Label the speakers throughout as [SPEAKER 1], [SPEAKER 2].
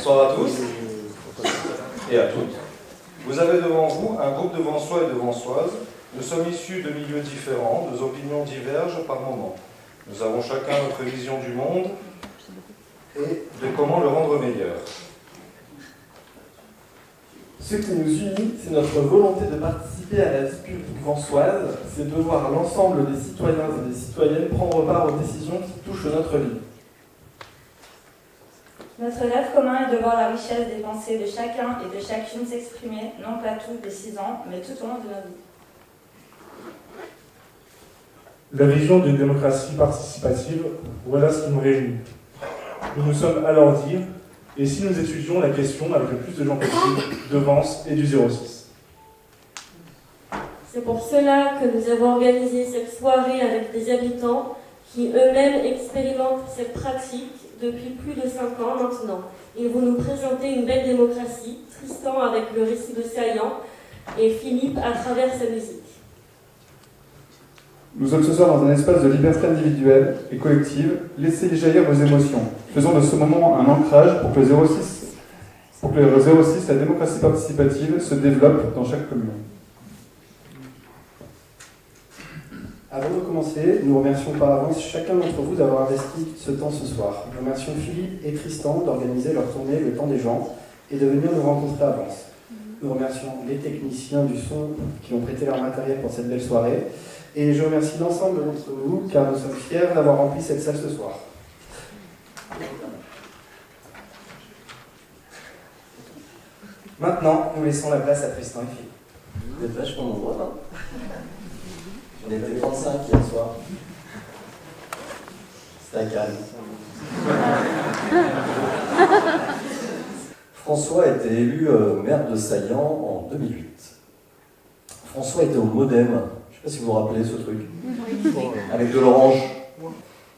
[SPEAKER 1] Bonsoir à tous et à toutes. Vous avez devant vous un groupe de Vansois et de Vansoises. Nous sommes issus de milieux différents, nos opinions divergent par moments. Nous avons chacun notre vision du monde et de comment le rendre meilleur.
[SPEAKER 2] Ce qui nous unit, c'est notre volonté de participer à la vie publique vansoise, c'est de voir l'ensemble des citoyens et des citoyennes prendre part aux décisions qui touchent notre vie.
[SPEAKER 3] Notre rêve commun est de voir la richesse des pensées de chacun et de chacune s'exprimer, non pas tous décidants, mais tout au long de nos vies.
[SPEAKER 4] La vision d'une démocratie participative, voilà ce qui nous réunit. Nous nous sommes alors dit, et si nous étudions la question avec le plus de gens possible, de Vence et du 06.
[SPEAKER 5] C'est pour cela que nous avons organisé cette soirée avec des habitants qui eux-mêmes expérimentent cette pratique depuis plus de 5 ans maintenant. Ils vont nous présenter une belle démocratie, Tristan avec le récit de Saillant et Philippe à travers sa musique.
[SPEAKER 6] Nous sommes ce soir dans un espace de liberté individuelle et collective. Laissez jaillir vos émotions. Faisons de ce moment un ancrage pour que le 06, la démocratie participative, se développe dans chaque commune.
[SPEAKER 7] Avant de commencer, nous remercions par avance chacun d'entre vous d'avoir investi ce temps ce soir. Nous remercions Philippe et Tristan d'organiser leur tournée Le Temps des gens et de venir nous rencontrer à Vence. Nous remercions les techniciens du son qui ont prêté leur matériel pour cette belle soirée. Et je remercie l'ensemble d'entre vous car nous sommes fiers d'avoir rempli cette salle ce soir. Maintenant, nous laissons la place à Tristan et Philippe.
[SPEAKER 8] Vous êtes vachement nombreux, hein? J'en ai fait 35 hier soir. C'était à Cannes. François a été élu maire de Saillant en 2008. François était au Modem. Je ne sais pas si vous vous rappelez ce truc. Avec de l'orange.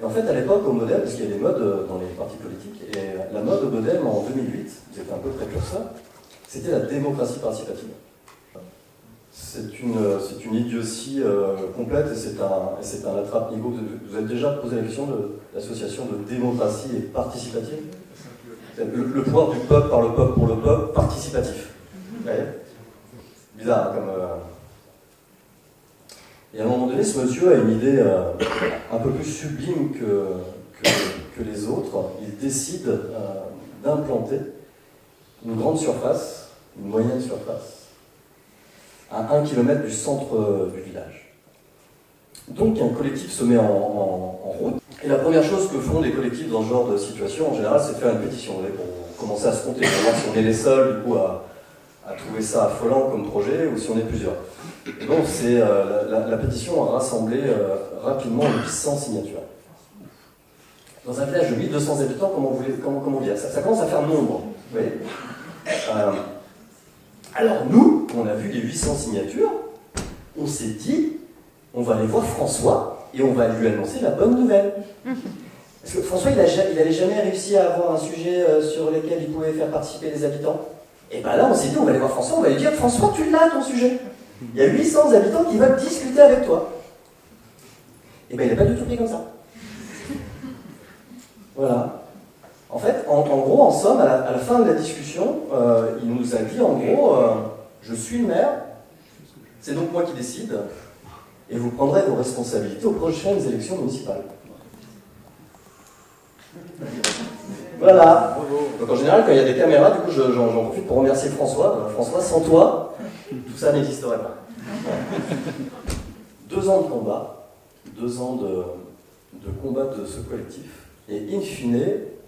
[SPEAKER 8] Et en fait, à l'époque, au Modem, parce qu'il y a des modes dans les partis politiques, et la mode au Modem en 2008, vous étiez un peu précurseur, c'était la démocratie participative. C'est une idiotie complète et c'est un attrape-nigo. Vous avez déjà posé la question de l'association de démocratie et participative? Le pouvoir du peuple par le peuple pour le peuple, participatif. Vous voyez? Bizarre, hein, comme... Et à un moment donné, ce monsieur a une idée un peu plus sublime que les autres. Il décide d'implanter une grande surface, une moyenne surface, à 1 km du centre du village. Donc un collectif se met en route. Et la première chose que font les collectifs dans ce genre de situation, en général, c'est de faire une pétition. Vous voyez, pour commencer à se compter, pour voir si on est les seuls, du coup, à trouver ça affolant comme projet, ou si on est plusieurs. Et donc la pétition a rassemblé rapidement 800 signatures. Dans un village de 1200 habitants, comment dire, ça commence à faire nombre. Vous voyez, alors nous, on a vu les 800 signatures, on s'est dit, on va aller voir François et on va lui annoncer la bonne nouvelle. Parce que François, il n'avait jamais réussi à avoir un sujet sur lequel il pouvait faire participer les habitants. Et bien là, on s'est dit, on va aller voir François, on va lui dire, François, tu l'as ton sujet. Il y a 800 habitants qui veulent discuter avec toi. Et bien il n'a pas du tout pris comme ça. Voilà. En fait, en gros, en somme, à la fin de la discussion, il nous a dit, en gros, je suis le maire, c'est donc moi qui décide, et vous prendrez vos responsabilités aux prochaines élections municipales. Voilà. Donc en général, quand il y a des caméras, du coup, j'en profite pour remercier François. François, sans toi, tout ça n'existerait pas. 2 ans de combat, 2 ans de combat de ce collectif, et in fine,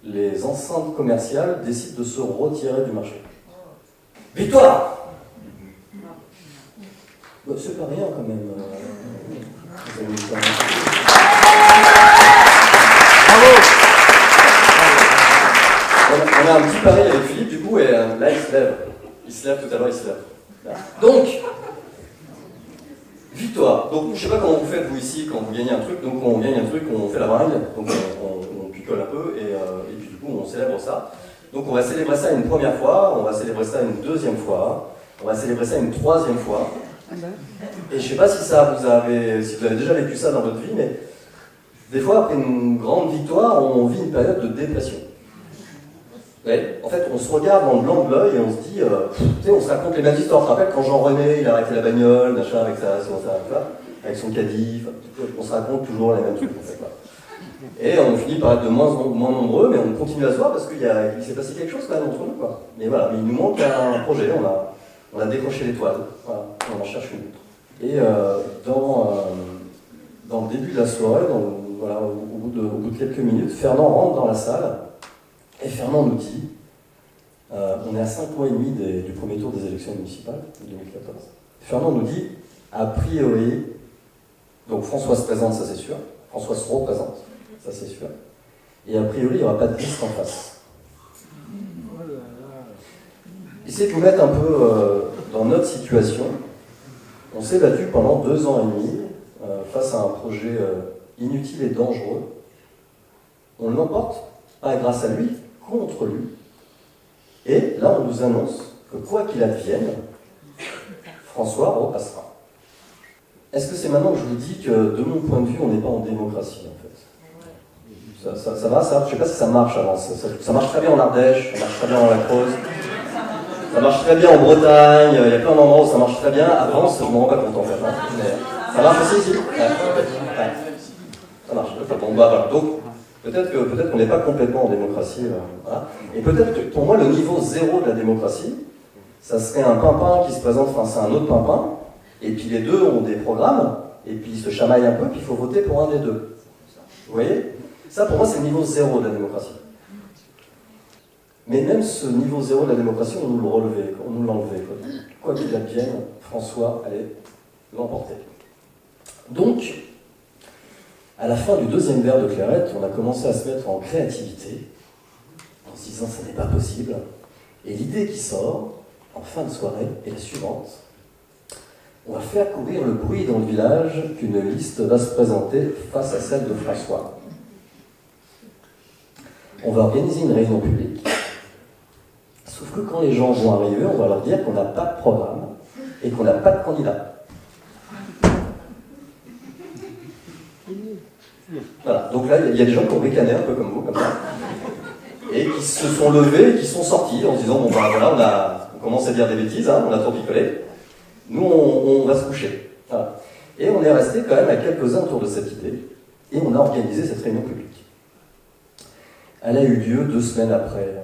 [SPEAKER 8] les enceintes commerciales décident de se retirer du marché. Victoire! Bah, c'est pas rien quand même. Bravo! On a un petit pari avec Philippe du coup, et là il se lève. Il se lève tout à l'heure, il se lève. Là. Donc, victoire. Donc, je sais pas comment vous faites vous ici quand vous gagnez un truc. Donc, on gagne un truc, on fait la bringue, donc on picole un peu, et puis du coup, on célèbre ça. Donc, on va célébrer ça une première fois, on va célébrer ça une deuxième fois, on va célébrer ça une troisième fois. Et je sais pas si vous avez déjà vécu ça dans votre vie, mais des fois, après une grande victoire, on vit une période de dépression. Ouais. En fait, on se regarde dans le blanc de l'œil et on se dit, tu sais, on se raconte les mêmes histoires. Tu te rappelles quand Jean-René, il a arrêté la bagnole, machin, avec son caddie, on se raconte toujours les mêmes trucs, en fait, quoi. Et on finit par être de moins en moins nombreux, mais on continue à se voir parce qu'il s'est passé quelque chose quand même entre nous, quoi. Mais voilà, mais il nous manque un projet, on a décroché l'étoile, voilà, on en cherche une autre. Et dans le début de la soirée, voilà, au bout de quelques minutes, Fernand rentre dans la salle et Fernand nous dit, on est à 5 mois et demi du premier tour des élections municipales de 2014. Fernand nous dit, a priori, donc François se présente, ça c'est sûr, François se représente, ça c'est sûr, et a priori il n'y aura pas de liste en face. Essayez de vous mettre un peu dans notre situation. On s'est battu pendant 2 ans et demi face à un projet inutile et dangereux. On l'emporte, pas grâce à lui, contre lui. Et là, on nous annonce que quoi qu'il advienne, François repassera. Est-ce que c'est maintenant que je vous dis que, de mon point de vue, on n'est pas en démocratie, en fait? Ça va, ça? Je ne sais pas si ça marche avant. Ça marche très bien en Ardèche, ça marche très bien en la Creuse, ça marche très bien en Bretagne, il y a plein d'endroits où ça marche très bien. À France, je ne me rends pas compte, en fait. Hein. Mais ça marche aussi ici? Ouais. Ça marche. Bon, bah, voilà. Donc, peut-être qu'on n'est pas complètement en démocratie. Voilà. Et peut-être que, pour moi, le niveau 0 de la démocratie, ça serait un pimpin qui se présente face à un autre pimpin, et puis les deux ont des programmes, et puis ils se chamaillent un peu, puis il faut voter pour un des deux. Vous voyez? Ça, pour moi, c'est le niveau 0 de la démocratie. Mais même ce niveau 0 de la démocratie, on nous l'enlevait. Quoi qu'il advienne, François allait l'emporter. Donc, à la fin du 2e verre de clairette, on a commencé à se mettre en créativité, en se disant ça n'est pas possible. Et l'idée qui sort, en fin de soirée, est la suivante. On va faire courir le bruit dans le village qu'une liste va se présenter face à celle de François. On va organiser une réunion publique. Sauf que quand les gens vont arriver, on va leur dire qu'on n'a pas de programme et qu'on n'a pas de candidat. Voilà. Donc là, il y a des gens qui ont ricané un peu comme vous, comme ça, et qui se sont levés et qui sont sortis en se disant, bon ben voilà, on commence à dire des bêtises, hein, on a trop picolé, nous on va se coucher. Voilà. Et on est resté quand même à quelques-uns autour de cette idée, et on a organisé cette réunion publique. Elle a eu lieu 2 semaines après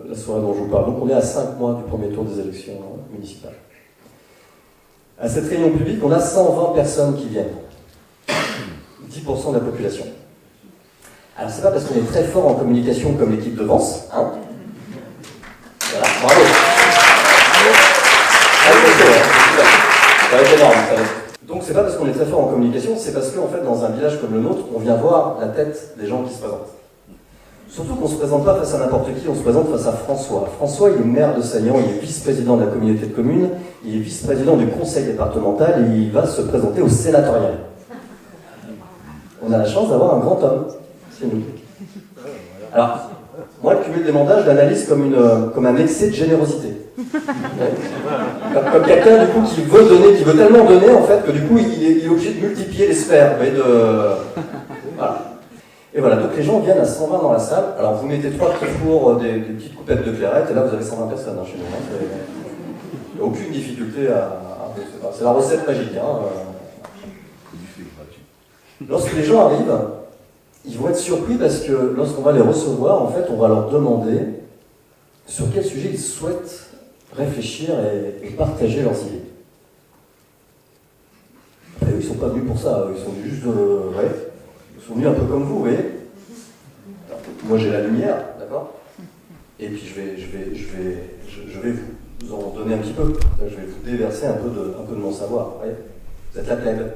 [SPEAKER 8] la soirée dont je vous parle. Donc on est à 5 mois du premier tour des élections municipales. À cette réunion publique, on a 120 personnes qui viennent. 10% de la population. Alors c'est pas parce qu'on est très fort en communication comme l'équipe de Vence, hein. Voilà, bravo. Ça va être énorme, ça va être. Donc c'est pas parce qu'on est très fort en communication, c'est parce qu'en fait dans un village comme le nôtre, on vient voir la tête des gens qui se présentent. Surtout qu'on ne se présente pas face à n'importe qui, on se présente face à François. François, il est maire de Saillant, il est vice-président de la communauté de communes, il est vice-président du conseil départemental et il va se présenter au sénatorial. On a la chance d'avoir un grand homme, c'est nous. Alors, moi, le cumul des mandats, je l'analyse comme un excès de générosité. Comme quelqu'un, du coup, qui veut donner, qui veut tellement donner, en fait, que du coup, il est obligé de multiplier les sphères. Voilà. Et voilà, donc les gens viennent à 120 dans la salle. Alors, vous mettez 3 petits fours, des petites coupettes de clairette, et là, vous avez 120 personnes chez nous. Il n'y a aucune difficulté c'est la recette magique. Lorsque les gens arrivent, ils vont être surpris parce que lorsqu'on va les recevoir, en fait, on va leur demander sur quel sujet ils souhaitent réfléchir et partager leurs idées. Et eux, ils ne sont pas venus pour ça, ils sont venus juste ils sont venus un peu comme vous, vous voyez. Moi, j'ai la lumière, d'accord. Et puis, je vais vous en donner un petit peu. Je vais vous déverser un peu de mon savoir, vous voyez. Vous êtes la plèbe.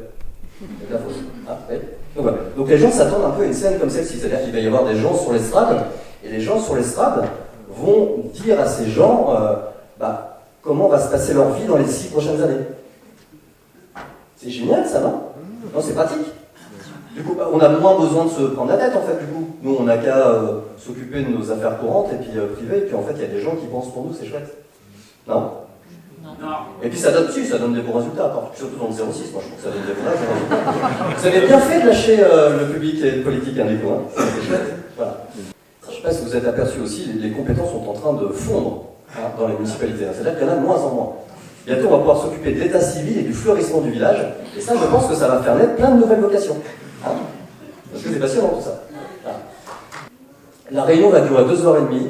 [SPEAKER 8] C'est la fausse. Ah, oui. Donc, voilà. Donc les gens s'attendent un peu à une scène comme celle-ci, c'est-à-dire qu'il va y avoir des gens sur l'estrade, et les gens sur l'estrade vont dire à ces gens comment va se passer leur vie dans les 6 prochaines années. C'est génial ça, non? Non, c'est pratique. Du coup, on a moins besoin de se prendre la tête en fait, du coup. Nous, on n'a qu'à s'occuper de nos affaires courantes et puis privées, et puis en fait, il y a des gens qui pensent pour nous, c'est chouette. Non? Et puis ça donne des bons résultats, surtout dans le 06, moi je trouve que ça donne des bons résultats. Vous avez bien fait de lâcher le public et le politique du coup, hein. C'est chouette. Voilà. Je sais pas si vous êtes aperçu aussi, les compétences sont en train de fondre dans les municipalités. C'est-à-dire qu'il y en a de moins en moins. Bientôt, on va pouvoir s'occuper de l'état civil et du fleurissement du village. Et ça, je pense que ça va faire naître plein de nouvelles vocations. Parce que c'est passionnant tout ça. La réunion va durer 2h30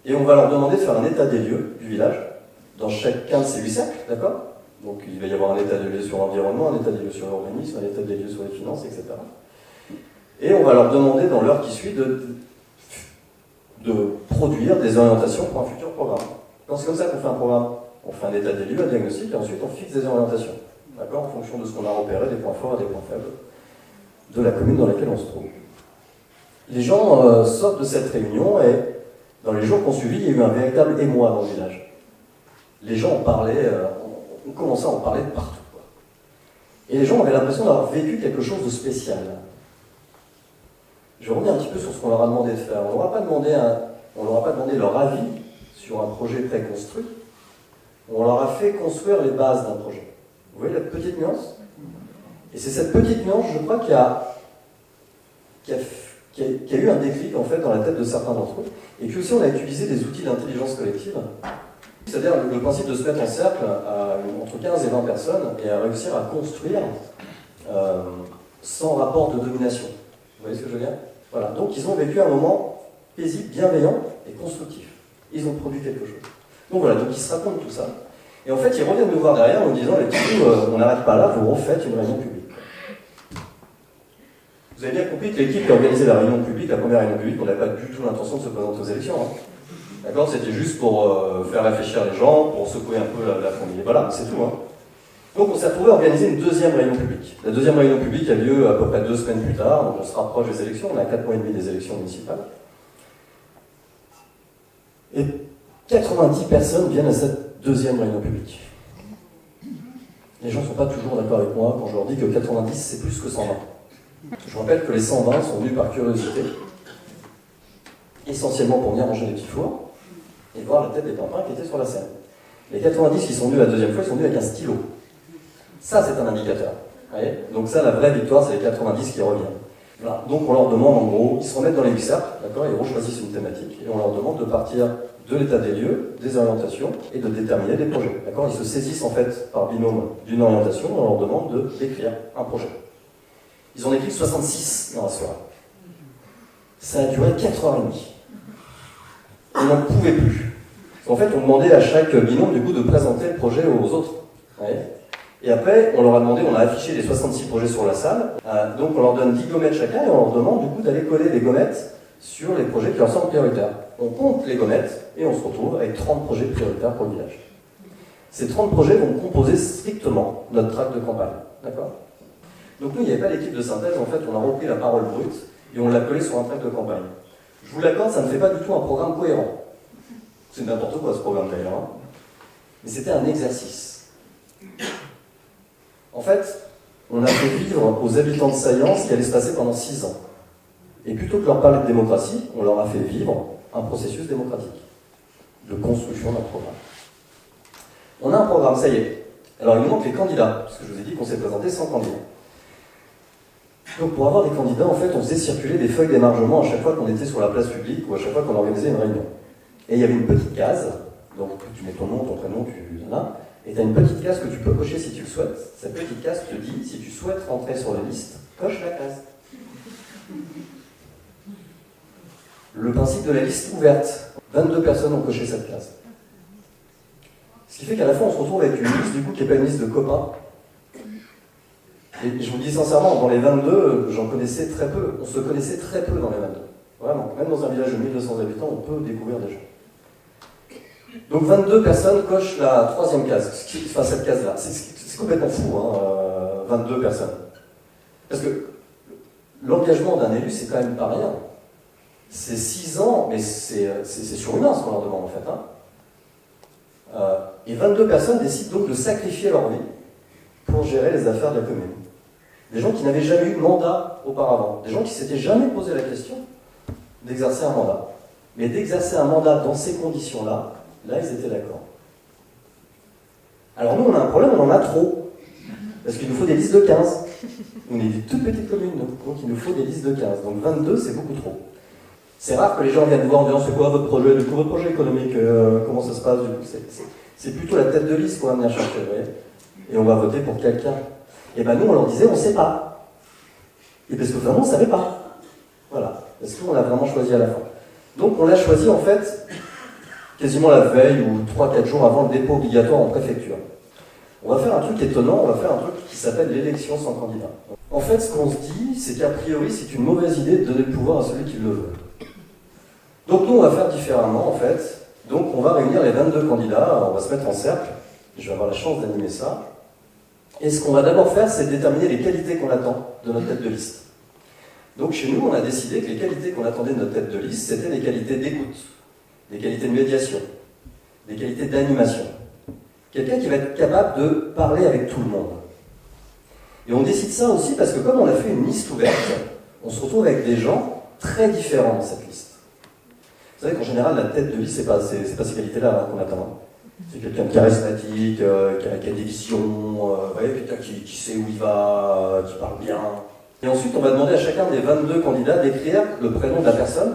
[SPEAKER 8] et on va leur demander de faire un état des lieux du village dans chacun de ces 8 cercles, d'accord? Donc il va y avoir un état des lieux sur l'environnement, un état des lieux sur l'urbanisme, un état des lieux sur les finances, etc. Et on va leur demander dans l'heure qui suit de produire des orientations pour un futur programme. C'est comme ça qu'on fait un programme. On fait un état des lieux, un diagnostic, et ensuite on fixe des orientations. D'accord? En fonction de ce qu'on a repéré, des points forts et des points faibles de la commune dans laquelle on se trouve. Les gens sortent de cette réunion et dans les jours qui ont suivi, il y a eu un véritable émoi dans le village. Les gens en parlaient, on commençait à en parler de partout. Quoi. Et les gens avaient l'impression d'avoir vécu quelque chose de spécial. Je reviens un petit peu sur ce qu'on leur a demandé de faire. On ne leur a pas demandé leur avis sur un projet préconstruit. On leur a fait construire les bases d'un projet. Vous voyez la petite nuance? Et c'est cette petite nuance, je crois, qui a eu un déclic en fait dans la tête de certains d'entre eux. Et puis aussi, on a utilisé des outils d'intelligence collective. C'est-à-dire le principe de se mettre en cercle entre 15 et 20 personnes et à réussir à construire sans rapport de domination. Vous voyez ce que je veux dire? Voilà. Donc ils ont vécu un moment paisible, bienveillant et constructif. Ils ont produit quelque chose. Donc voilà, donc ils se racontent tout ça. Et en fait, ils reviennent nous voir derrière en nous disant, les petits, on n'arrête pas là, vous refaites une réunion publique. Vous avez bien compris que l'équipe qui a organisé la réunion publique, la première réunion publique, on n'avait pas du tout l'intention de se présenter aux élections. Hein. D'accord? C'était juste pour faire réfléchir les gens, pour secouer un peu la famille. Voilà, c'est tout. Hein. Donc on s'est retrouvé à organiser une deuxième réunion publique. La deuxième réunion publique a lieu à peu près 2 semaines plus tard, donc on se rapproche des élections, on a 4 mois et demi des élections municipales. Et 90 personnes viennent à cette deuxième réunion publique. Les gens ne sont pas toujours d'accord avec moi quand je leur dis que 90 c'est plus que 120. Je rappelle que les 120 sont venus par curiosité, essentiellement pour venir manger des petits fours et voir la tête des pimpins qui étaient sur la scène. Les 90 qui sont venus la deuxième fois, ils sont venus avec un stylo. Ça, c'est un indicateur. Donc ça, la vraie victoire, c'est les 90 qui reviennent. Voilà. Donc on leur demande, en gros, ils se remettent dans les UXAP, d'accord, ils rechoisissent une thématique, et on leur demande de partir de l'état des lieux, des orientations, et de déterminer des projets. D'accord, ils se saisissent en fait par binôme d'une orientation, et on leur demande de d'écrire un projet. Ils ont écrit 66 dans la soirée. Ça a duré 4h30. On n'en pouvait plus. En fait, on demandait à chaque binôme, du coup, de présenter le projet aux autres. Et après, on leur a demandé, on a affiché les 66 projets sur la salle, donc on leur donne 10 gommettes chacun, et on leur demande, du coup, d'aller coller les gommettes sur les projets qui leur semblent prioritaires. On compte les gommettes, et on se retrouve avec 30 projets prioritaires pour le village. Ces 30 projets vont composer strictement notre tract de campagne. D'accord ? Donc nous, il n'y avait pas l'équipe de synthèse, en fait, on a repris la parole brute, et on l'a collée sur un tract de campagne. Je vous l'accorde, ça ne fait pas du tout un programme cohérent. C'est n'importe quoi ce programme d'ailleurs. Hein. Mais c'était un exercice. En fait, on a fait vivre aux habitants de Saillant ce qui allait se passer pendant 6 ans. Et plutôt que leur parler de démocratie, on leur a fait vivre un processus démocratique de construction d'un programme. On a un programme, ça y est. Alors il nous manque les candidats, parce que je vous ai dit qu'on s'est présenté 100 candidats. Donc pour avoir des candidats, en fait, on faisait circuler des feuilles d'émargement à chaque fois qu'on était sur la place publique ou à chaque fois qu'on organisait une réunion. Et il y avait une petite case, donc tu mets ton nom, ton prénom, tu là, et tu as une petite case que tu peux cocher si tu le souhaites. Cette petite case te dit, si tu souhaites rentrer sur la liste, coche la case. Le principe de la liste ouverte, 22 personnes ont coché cette case. Ce qui fait qu'à la fin, on se retrouve avec une liste, du coup, qui n'est pas une liste de copains. Et je vous dis sincèrement, dans les 22, j'en connaissais très peu. On se connaissait très peu dans les 22. Vraiment, même dans un village de 1200 habitants, on peut découvrir des gens. Donc 22 personnes cochent la 3e case, enfin cette case-là. C'est complètement fou, hein, 22 personnes. Parce que l'engagement d'un élu, c'est quand même pas rien. C'est 6 ans, mais c'est surhumain ce qu'on leur demande en fait. Hein. Et 22 personnes décident donc de sacrifier leur vie pour gérer les affaires de la commune. Des gens qui n'avaient jamais eu de mandat auparavant, des gens qui ne s'étaient jamais posé la question d'exercer un mandat. Mais d'exercer un mandat dans ces conditions-là, là ils étaient d'accord. Alors nous on a un problème, on en a trop. Parce qu'il nous faut des listes de 15. On est une toute petite commune, donc il nous faut des listes de 15. Donc 22 c'est beaucoup trop. C'est rare que les gens viennent vous voir en disant c'est quoi votre projet, du coup votre projet économique, comment ça se passe, du coup c'est plutôt la tête de liste qu'on va venir chercher, vous voyez. Et on va voter pour quelqu'un. Et ben nous on leur disait on sait pas. Et parce que vraiment on savait pas. Voilà. Parce qu'on l'a vraiment choisi à la fin. Donc on l'a choisi en fait quasiment la veille ou 3-4 jours avant le dépôt obligatoire en préfecture. On va faire un truc étonnant, on va faire un truc qui s'appelle l'élection sans candidat. En fait, ce qu'on se dit, c'est qu'a priori, c'est une mauvaise idée de donner le pouvoir à celui qui le veut. Donc nous, on va faire différemment, en fait. Donc on va réunir les 22 candidats, on va se mettre en cercle. Je vais avoir la chance d'animer ça. Et ce qu'on va d'abord faire, c'est déterminer les qualités qu'on attend de notre tête de liste. Donc chez nous, on a décidé que les qualités qu'on attendait de notre tête de liste, c'était des qualités d'écoute, des qualités de médiation, des qualités d'animation. Quelqu'un qui va être capable de parler avec tout le monde. Et on décide ça aussi parce que comme on a fait une liste ouverte, on se retrouve avec des gens très différents dans cette liste. Vous savez qu'en général, la tête de liste, c'est pas ces qualités-là qu'on attend. C'est quelqu'un de charismatique, qui a des visions, quelqu'un qui sait où il va, qui parle bien. Et ensuite, on va demander à chacun des 22 candidats d'écrire le prénom de la personne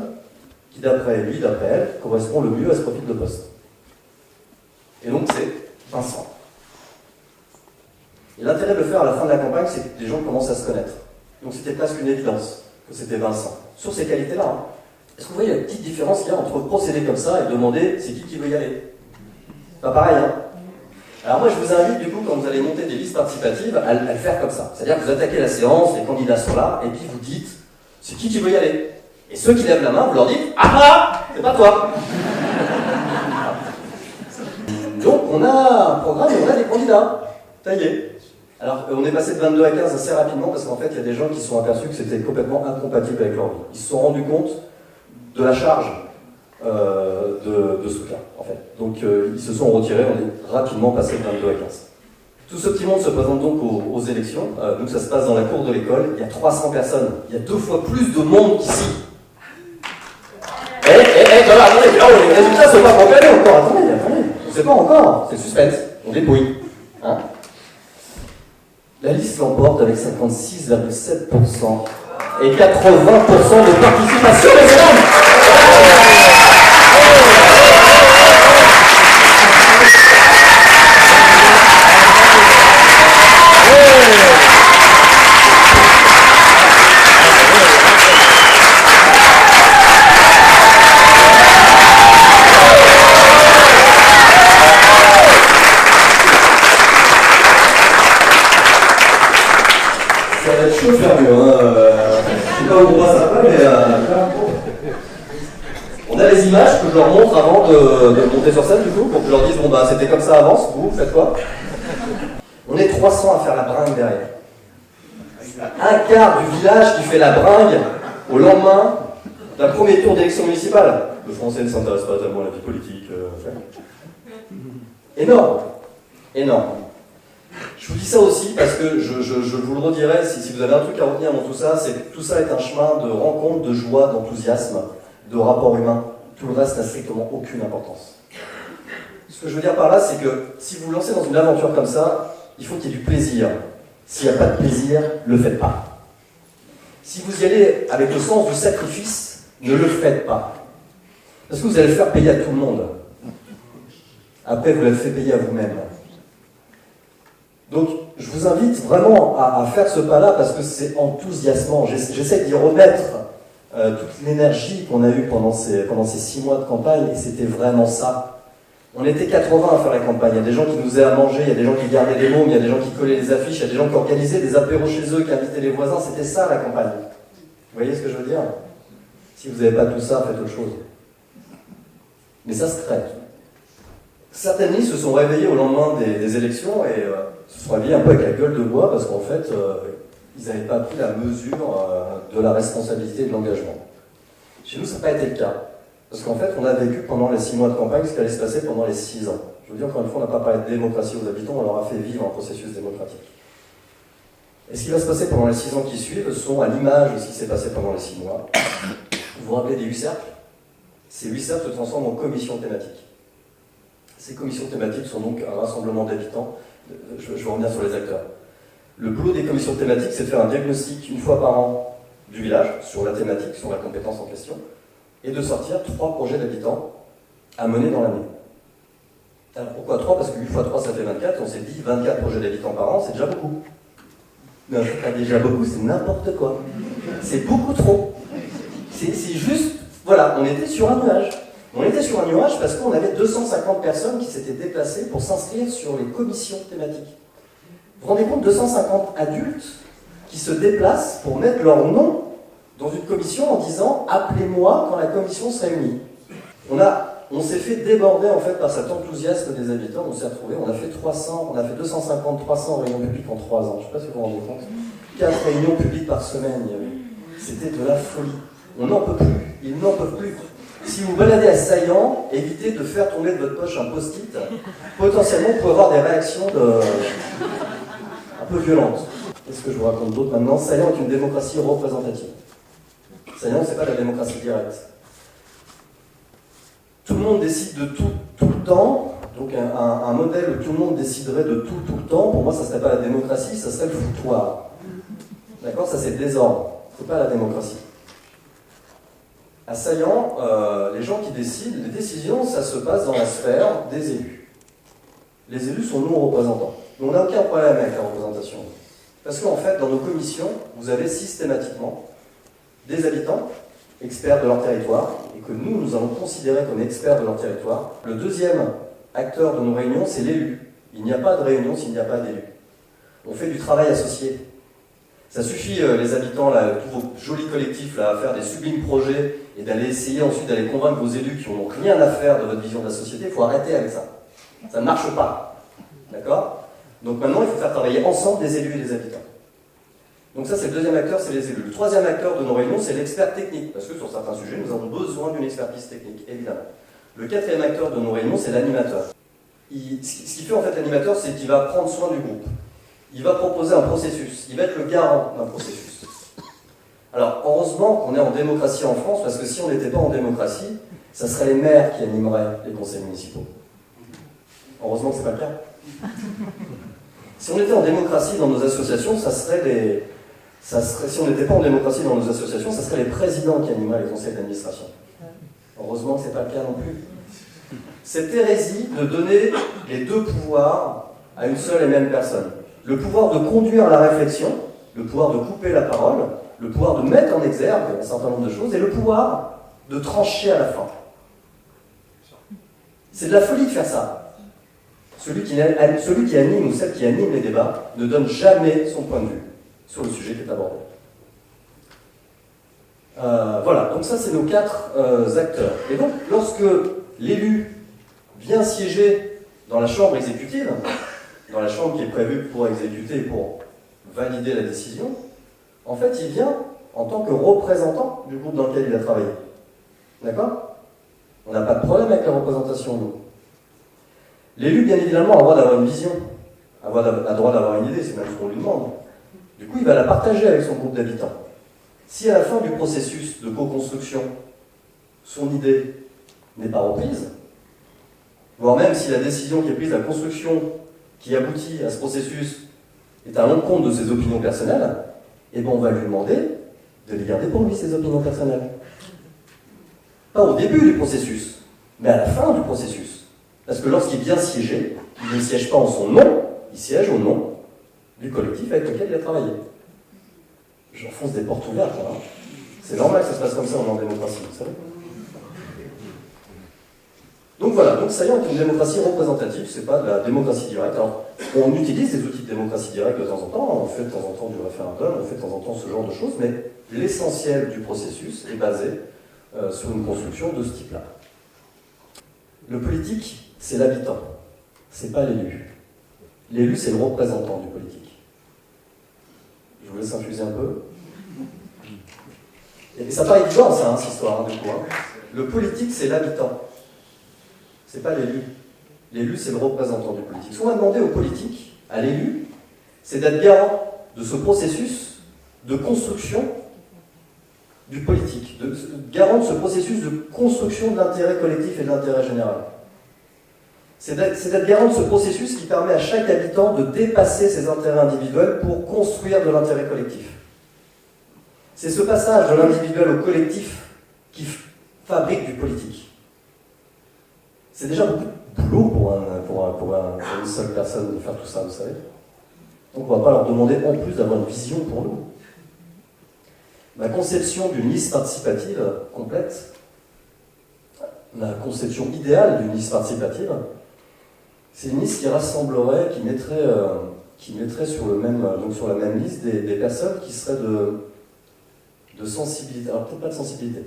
[SPEAKER 8] qui, d'après lui, d'après elle, correspond le mieux à ce profil de poste. Et donc, c'est Vincent. Et l'intérêt de le faire à la fin de la campagne, c'est que les gens commencent à se connaître. Donc, c'était presque une évidence que c'était Vincent. Sur ces qualités-là, hein. Est-ce que vous voyez la petite différence qu'il y a entre procéder comme ça et demander c'est qui veut y aller? Pas pareil, hein? Alors moi, je vous invite, du coup, quand vous allez monter des listes participatives, à le faire comme ça. C'est-à-dire que vous attaquez la séance, les candidats sont là, et puis vous dites c'est qui veut y aller? Et ceux qui lèvent la main, vous leur dites ah, c'est pas toi! Donc, on a un programme et on a des candidats. Taillés. Alors, on est passé de 22 à 15 assez rapidement parce qu'en fait, il y a des gens qui se sont aperçus que c'était complètement incompatible avec leur vie. Ils se sont rendus compte de la charge de soutien, en fait. Donc, ils se sont retirés, on est rapidement passé de 22 à 15. Tout ce petit monde se présente donc aux élections. Donc, ça se passe dans la cour de l'école. Il y a 300 personnes. Il y a 2 fois plus de monde qu'ici. Attendez, les résultats ne sont pas proclamés encore. Attendez. On ne sait pas encore. C'est le suspense. On dépouille. Hein? La liste l'emporte avec 56,7% et 80% de participation, les dames. Ça va être chaud de faire mieux, hein. Je sais pas où on voit ça, mais on a les images que je leur montre avant de monter sur scène, du coup, pour que je leur dise bon bah c'était comme ça avance, vous faites quoi? On est 300 à faire la bringue derrière. Un quart du village qui fait la bringue au lendemain d'un premier tour d'élection municipale. Le français ne s'intéresse pas tellement à la vie politique. Énorme. Je vous dis ça aussi parce que je vous le redirai, si vous avez un truc à retenir dans tout ça, c'est que tout ça est un chemin de rencontre, de joie, d'enthousiasme, de rapport humain. Tout le reste n'a strictement aucune importance. Ce que je veux dire par là, c'est que si vous vous lancez dans une aventure comme ça, il faut qu'il y ait du plaisir. S'il n'y a pas de plaisir, ne le faites pas. Si vous y allez avec le sens du sacrifice, ne le faites pas. Parce que vous allez le faire payer à tout le monde. Après, vous le faites payer à vous-même. Donc, je vous invite vraiment à faire ce pas-là parce que c'est enthousiasmant. J'essaie d'y remettre toute l'énergie qu'on a eue pendant ces 6 mois de campagne et c'était vraiment ça. On était 80 à faire la campagne. Il y a des gens qui nous faisaient à manger, il y a des gens qui gardaient les mômes, il y a des gens qui collaient les affiches, il y a des gens qui organisaient des apéros chez eux, qui invitaient les voisins. C'était ça la campagne. Vous voyez ce que je veux dire? Si vous n'avez pas tout ça, faites autre chose. Mais ça se crée. Certaines listes se sont réveillées au lendemain des élections et se sont réveillées un peu avec la gueule de bois parce qu'en fait, ils n'avaient pas pris la mesure de la responsabilité et de l'engagement. Chez nous, ça n'a pas été le cas. Parce qu'en fait, on a vécu pendant les 6 mois de campagne ce qui allait se passer pendant les 6 ans. Je vous dis encore une fois, on n'a pas parlé de démocratie aux habitants, on leur a fait vivre un processus démocratique. Et ce qui va se passer pendant les 6 ans qui suivent sont à l'image de ce qui s'est passé pendant les 6 mois. Vous vous rappelez des 8 cercles? Ces 8 cercles se transforment en commissions thématiques. Ces commissions thématiques sont donc un rassemblement d'habitants. Je vais revenir sur les acteurs. Le boulot des commissions thématiques, c'est de faire un diagnostic une fois par an du village sur la thématique, sur la compétence en question, et de sortir 3 projets d'habitants à mener dans l'année. Alors pourquoi 3? Parce que 8 fois 3 ça fait 24, on s'est dit 24 projets d'habitants par an, c'est déjà beaucoup. Non, c'est pas déjà beaucoup, c'est n'importe quoi. C'est beaucoup trop. C'est juste, voilà, on était sur un nuage. On était sur un nuage parce qu'on avait 250 personnes qui s'étaient déplacées pour s'inscrire sur les commissions thématiques. Vous vous rendez compte, 250 adultes qui se déplacent pour mettre leur nom dans une commission en disant « Appelez-moi quand la commission se réunit ». On s'est fait déborder en fait par cet enthousiasme des habitants, on s'est retrouvés, on a fait 250, 300 réunions publiques en 3 ans, je ne sais pas si vous vous rendez compte. 4 réunions publiques par semaine, c'était de la folie. On n'en peut plus, ils n'en peuvent plus. Si vous baladez à Saillant, évitez de faire tomber de votre poche un post-it. Potentiellement, vous pouvez avoir des réactions un peu violentes. Qu'est-ce que je vous raconte d'autre maintenant? Saillant est une démocratie représentative. Saillant, c'est pas la démocratie directe. Tout le monde décide de tout le temps. Donc un modèle où tout le monde déciderait de tout le temps, pour moi, ça ne serait pas la démocratie, ça serait le foutoir. D'accord? Ça, c'est le désordre. C'est pas la démocratie. À Saillant, les gens qui décident, les décisions, ça se passe dans la sphère des élus. Les élus sont nos représentants. On n'a aucun problème avec la représentation. Parce qu'en fait, dans nos commissions, vous avez systématiquement des habitants, experts de leur territoire, et que nous allons considérer comme experts de leur territoire. Le deuxième acteur de nos réunions, c'est l'élu. Il n'y a pas de réunion s'il n'y a pas d'élu. On fait du travail associé. Ça suffit, les habitants, là, tous vos jolis collectifs, là, à faire des sublimes projets et d'aller essayer ensuite d'aller convaincre vos élus qui n'ont rien à faire de votre vision de la société. Il faut arrêter avec ça. Ça ne marche pas. D'accord? Donc maintenant, il faut faire travailler ensemble des élus et des habitants. Donc ça, c'est le deuxième acteur, c'est les élus. Le troisième acteur de nos réunions, c'est l'expert technique, parce que sur certains sujets, nous avons besoin d'une expertise technique, évidemment. Le quatrième acteur de nos réunions, c'est l'animateur. Ce qui fait en fait l'animateur, c'est qu'il va prendre soin du groupe. Il va proposer un processus, il va être le garant d'un processus. Alors, heureusement qu'on est en démocratie en France, parce que si on n'était pas en démocratie, ça serait les maires qui animeraient les conseils municipaux. Heureusement que ce n'est pas le cas. Si on était en démocratie dans nos associations, si on n'était pas en démocratie dans nos associations, ça serait les présidents qui animeraient les conseils d'administration. Heureusement que ce n'est pas le cas non plus. C'est hérésie de donner les deux pouvoirs à une seule et même personne. Le pouvoir de conduire la réflexion, le pouvoir de couper la parole, le pouvoir de mettre en exergue un certain nombre de choses, et le pouvoir de trancher à la fin. C'est de la folie de faire ça. Celui qui anime ou celle qui anime les débats ne donne jamais son point de vue sur le sujet qui est abordé. Voilà, donc ça c'est nos 4 acteurs. Et donc lorsque l'élu vient siéger dans la chambre exécutive, dans la chambre qui est prévue pour exécuter, pour valider la décision, en fait il vient en tant que représentant du groupe dans lequel il a travaillé. D'accord? On n'a pas de problème avec la représentation, nous. L'élu, bien évidemment, a le droit d'avoir une vision, a le droit d'avoir une idée, c'est même ce qu'on lui demande. Du coup, il va la partager avec son groupe d'habitants. Si à la fin du processus de co-construction, son idée n'est pas reprise, voire même si la décision qui est prise, la construction qui aboutit à ce processus est à l'encontre de ses opinions personnelles, eh bien on va lui demander de les garder pour lui, ses opinions personnelles. Pas au début du processus, mais à la fin du processus. Parce que lorsqu'il vient siéger, il ne siège pas en son nom, il siège au nom du collectif avec lequel il a travaillé. J'enfonce des portes ouvertes, là. C'est normal que ça se passe comme ça en démocratie, vous savez. Donc voilà, donc Saillant est une démocratie représentative, c'est pas de la démocratie directe. Alors, on utilise des outils de démocratie directe de temps en temps, on fait de temps en temps du référendum, on fait de temps en temps ce genre de choses, mais l'essentiel du processus est basé sur une construction de ce type-là. Le politique, c'est l'habitant, c'est pas l'élu. L'élu, c'est le représentant du politique. Je vous laisse infuser un peu. Et ça paraît évident, ça, cette histoire, du coup. Le politique, c'est l'habitant. C'est pas l'élu. L'élu, c'est le représentant du politique. Ce qu'on va demander au politique, à l'élu, c'est d'être garant de ce processus de construction du politique, garant de ce processus de construction de l'intérêt collectif et de l'intérêt général. C'est d'être garant de ce processus qui permet à chaque habitant de dépasser ses intérêts individuels pour construire de l'intérêt collectif. C'est ce passage de l'individuel au collectif qui fabrique du politique. C'est déjà beaucoup de boulot pour une seule personne de faire tout ça, vous savez. Donc on ne va pas leur demander en plus d'avoir une vision pour nous. Ma conception d'une liste participative complète, ma conception idéale d'une liste participative, c'est une liste qui rassemblerait, qui mettrait sur la même liste des personnes qui seraient de sensibilité, alors peut-être pas de sensibilité,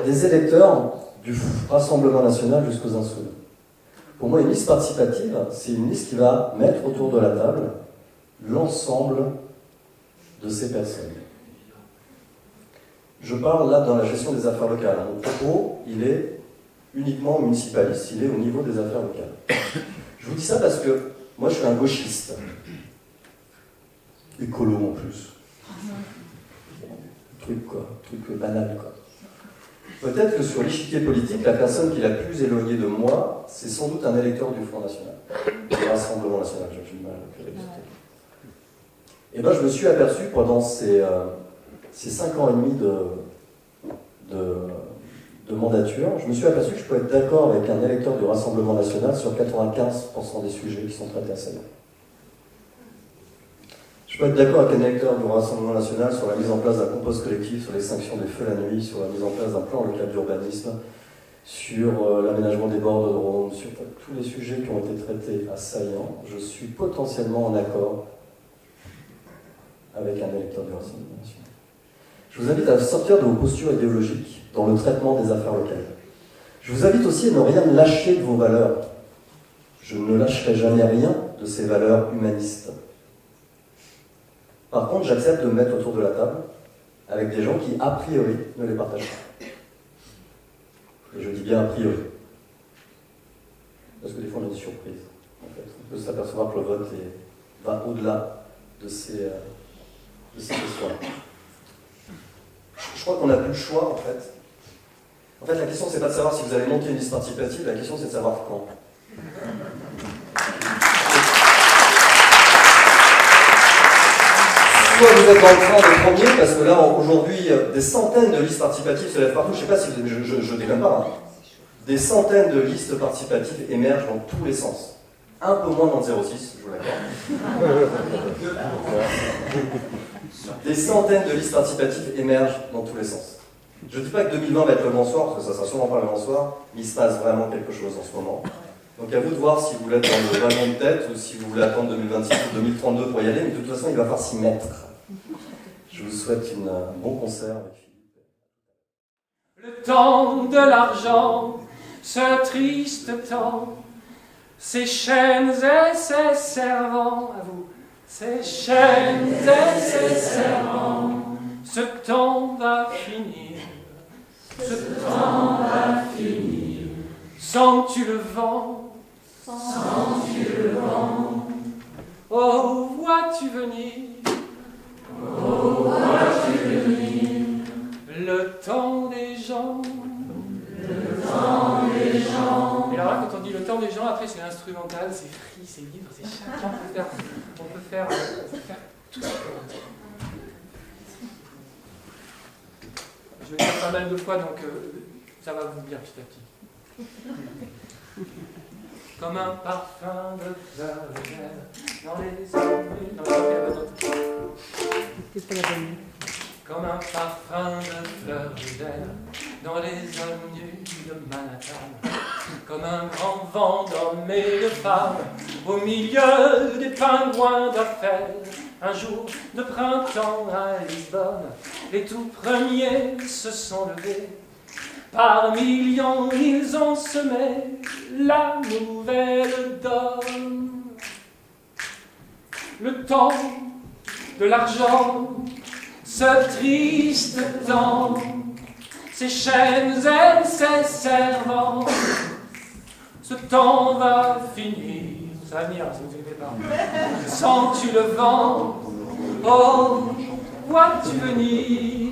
[SPEAKER 8] des électeurs du Rassemblement national jusqu'aux insoumis. Pour moi, une liste participative, c'est une liste qui va mettre autour de la table l'ensemble de ces personnes. Je parle là dans la gestion des affaires locales. Mon propos, il est uniquement municipaliste, il est au niveau des affaires locales. Je vous dis ça parce que moi, je suis un gauchiste. Écolo en plus. Truc banal, quoi. Peut-être que sur l'échiquier politique, la personne qui est la plus éloignée de moi, c'est sans doute un électeur du Front National, du Rassemblement National, j'ai du mal avec l'électricité. Et bien, je me suis aperçu pendant ces 5 ans et demi de mandature, je me suis aperçu que je peux être d'accord avec un électeur du Rassemblement National sur 95% des sujets qui sont traités à Saillant. Je peux être d'accord avec un électeur du Rassemblement National sur la mise en place d'un compost collectif, sur l'extinction des feux la nuit, sur la mise en place d'un plan local d'urbanisme, sur l'aménagement des bords sur tous les sujets qui ont été traités à Saillant. Je suis potentiellement en accord avec un électeur du Rassemblement National. Je vous invite à sortir de vos postures idéologiques dans le traitement des affaires locales. Je vous invite aussi à ne rien lâcher de vos valeurs. Je ne lâcherai jamais rien de ces valeurs humanistes. Par contre, j'accepte de me mettre autour de la table avec des gens qui, a priori, ne les partagent pas. Et je dis bien a priori. Parce que des fois, on a des surprises. En fait. On peut s'apercevoir que le vote va au-delà de ces questions-là. Je crois qu'on n'a plus le choix, en fait. En fait, la question, c'est pas de savoir si vous allez monter une liste participative, la question, c'est de savoir quand. Soit vous êtes dans le train des premiers, parce que là, aujourd'hui, des centaines de listes participatives se lèvent partout. Je ne sais pas si je déconne pas. Hein. Des centaines de listes participatives émergent dans tous les sens. Un peu moins dans le 06, je vous l'accorde. Des centaines de listes participatives émergent dans tous les sens. Je ne dis pas que 2020 va être le grand soir, parce que ça ne sera sûrement pas le grand soir, mais il se passe vraiment quelque chose en ce moment. Donc à vous de voir si vous voulez être dans le wagon de tête ou si vous voulez attendre 2026 ou 2032 pour y aller, mais de toute façon, il va falloir s'y mettre. Je vous souhaite un bon concert avec Philippe.
[SPEAKER 9] Le temps de l'argent, ce triste temps, ces chaînes et ces servants, à vous, ces chaînes et ces servants, ce temps va finir, ce temps va finir, sens-tu le vent, sens-tu le vent, oh, vois-tu venir, oh, vois-tu venir, le temps des gens, le temps des gens. Et alors là, quand on dit le temps des gens, après c'est l'instrumental, c'est free, c'est libre, c'est chacun on peut faire tout ce qu'on veut. Je vais le faire pas mal de fois, donc ça va vous bien petit à petit. Comme un parfum de fleurs légères dans les ongles. Comme un parfum de fleurs légères dans les avenues de Manhattan. Comme un grand vent d'hommes et de femmes au milieu des pingouins d'affaires. Un jour de printemps à Lisbonne, les tout premiers se sont levés. Par millions, ils ont semé la nouvelle donne. Le temps de l'argent, ce triste temps, ces chaînes et ces servants, ce temps va finir. Ça va venir, si vous ne pas. Sens-tu le vent? Oh, vois-tu venir?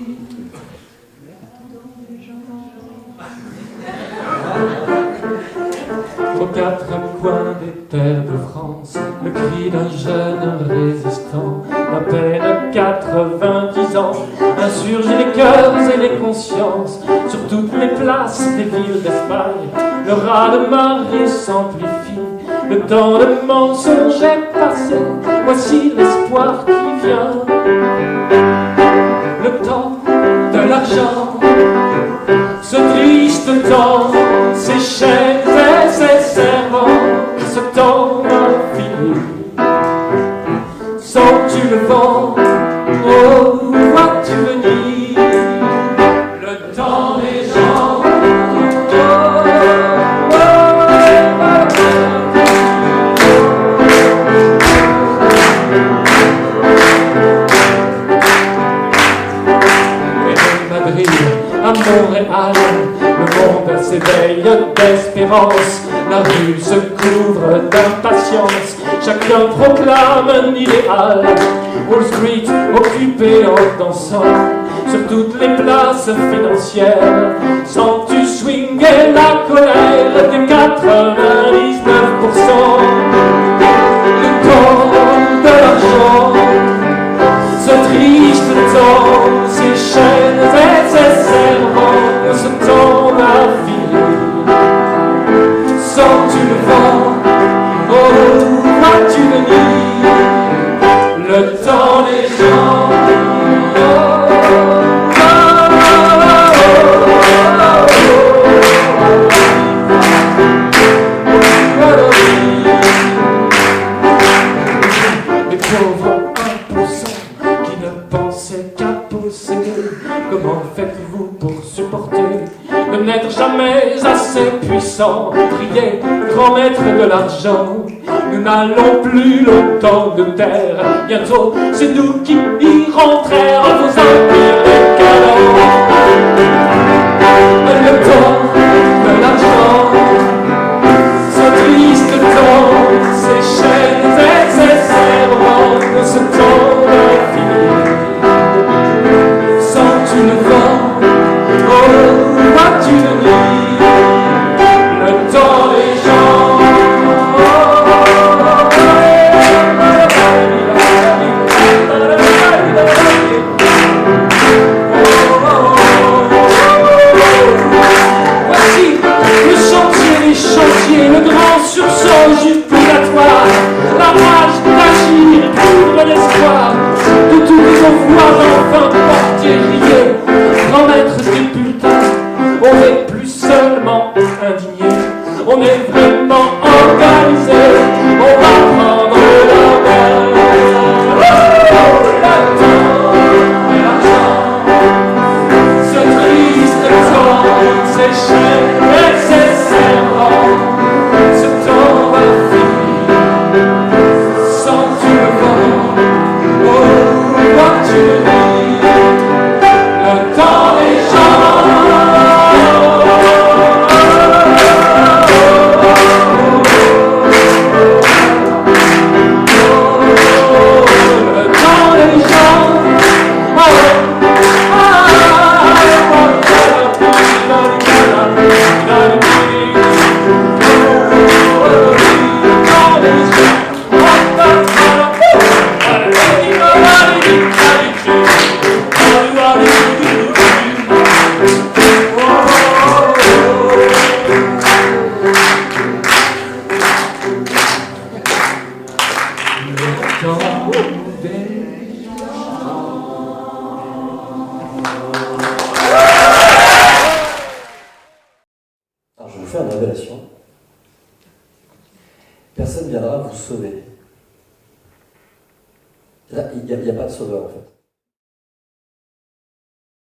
[SPEAKER 9] Aux quatre coins des terres de France, le cri d'un jeune résistant, d'à peine 90 ans, insurger les cœurs et les consciences, sur toutes les places place des villes d'Espagne, le raz-de-marée s'amplifie. Le temps de mensonge est passé, voici l'espoir qui vient. Le temps de l'argent, ce triste temps, ces chaînes et ces servants, ce temps infini. Sens-tu le vent, oh, vois-tu venir le temps des gens? À Montréal, le monde s'éveille d'espérance, la rue se couvre d'impatience, chacun proclame un idéal. Wall Street occupée en dansant sur toutes les places financières, sens-tu swinguer la colère des 99%? Le temps de l'argent, ce triste temps, ces chaînes et ces serments, ce temps d'infini. Sens-tu le vent, oh, vas-tu venir le temps des gens? Les pauvres impuissants qui ne pensaient qu'à posséder, comment faites-vous pour supporter de n'être jamais assez puissant? Priez, grand maître de l'argent, nous n'allons plus longtemps de terre. Bientôt, c'est nous qui irons traire vos empires décadents. Le temps de l'argent, ce triste temps, ces chaînes et ces serments, ce temps infini. Sens-tu le vent, oh, vas-tu venir le temps des gens? Voici le chantier des chantiers, le grand sursaut jubilatoire, la rage d'agir, couvre l'espoir de tous nos voix enfin porter rier. Grand maître des bulletins, on n'est plus seulement indigné, on est vraiment organisé, on va prendre la main. Le temps et l'argent, ce triste temps, ces chaînes et ces serments, ce temps va finir. Sens-tu le vent, oh, vois-tu venir le temps des gens? Le temps des gens.
[SPEAKER 8] Alors je vous fais une révélation. Personne ne viendra vous sauver. Là, il n'y a pas de sauveur en fait.